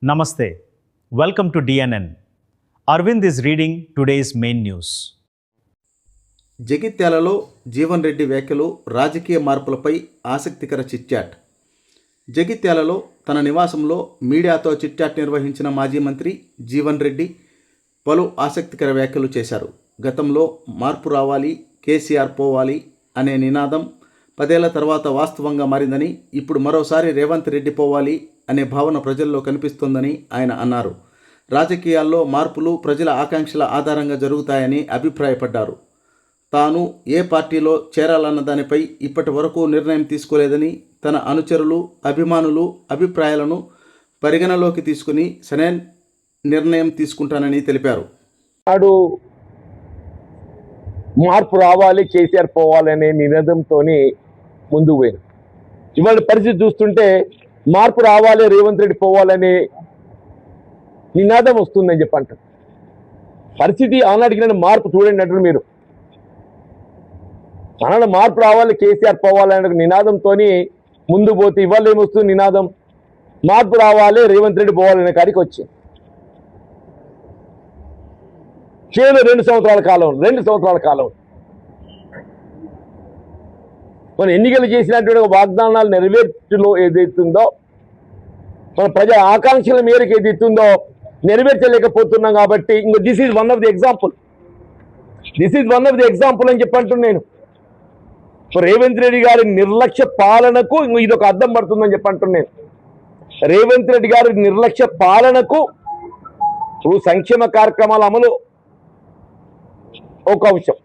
Namaste. Welcome to DNN. Arvind is reading today's main news. జగిత్యాలలో జీవన్ రెడ్డి వ్యాఖ్యలు రాజకీయ మార్పులపై ఆసక్తికర చిట్చాట్. జగిత్యాలలో తన నివాసంలో మీడియాతో చిట్చాట్ నిర్వహించిన మాజీ మంత్రి జీవన్ రెడ్డి పలు ఆసక్తికర వ్యాఖ్యలు చేశారు. గతంలో మార్పు రావాలి, కేసీఆర్ పోవాలి అనే నినాదం 10 ఏళ్ల తర్వాత వాస్తవంగా మారిందని, ఇప్పుడు మరోసారి రేవంత్ రెడ్డి పోవాలి అనే భావన ప్రజల్లో కనిపిస్తోందని ఆయన అన్నారు. రాజకీయాల్లో మార్పులు ప్రజల ఆకాంక్షల ఆధారంగా జరుగుతాయని అభిప్రాయపడ్డారు. తాను ఏ పార్టీలో చేరాలన్న దానిపై ఇప్పటి వరకు నిర్ణయం తీసుకోలేదని, తన అనుచరులు, అభిమానులు అభిప్రాయాలను పరిగణలోకి తీసుకుని సరైన నిర్ణయం తీసుకుంటానని తెలిపారు. నాడు మార్పు రావాలి, కేసీఆర్ పోవాలనే నినాదంతో ముందుకు పోయారు. ఇవాళ పరిస్థితి చూస్తుంటే మార్పు రావాలి, రేవంత్ రెడ్డి పోవాలనే నినాదం వస్తుందని చెప్పంటారు. పరిస్థితి ఆనాడికి మార్పు చూడండి అంటారు మీరు. ఆనాడు మార్పు రావాలి, కేసీఆర్ పోవాలనే నినాదంతో ముందు పోతే ఇవాళ ఏమొస్తుంది నినాదం? మార్పు రావాలి, రేవంత్ రెడ్డి పోవాలనే కాడికి వచ్చింది. కేవలం 2 సంవత్సరాల కాలం మన ఎన్నికలు చేసినటువంటి వాగ్దానాలు నెరవేర్చులో ఏదైతుందో, మన ప్రజా ఆకాంక్షల మేరకు ఏదైతుందో నెరవేర్చలేకపోతున్నాం. కాబట్టి ఇంకో this is one of the example అని చెప్పంటున్నాను నేను. రేవంత్ రెడ్డి గారి నిర్లక్ష్య పాలనకు ఇదొక అద్దం పడుతుందని చెప్పంటున్నాను. రేవంత్ రెడ్డి గారి నిర్లక్ష్య పాలనకు సంక్షేమ కార్యక్రమాల అమలు ఒక అంశం,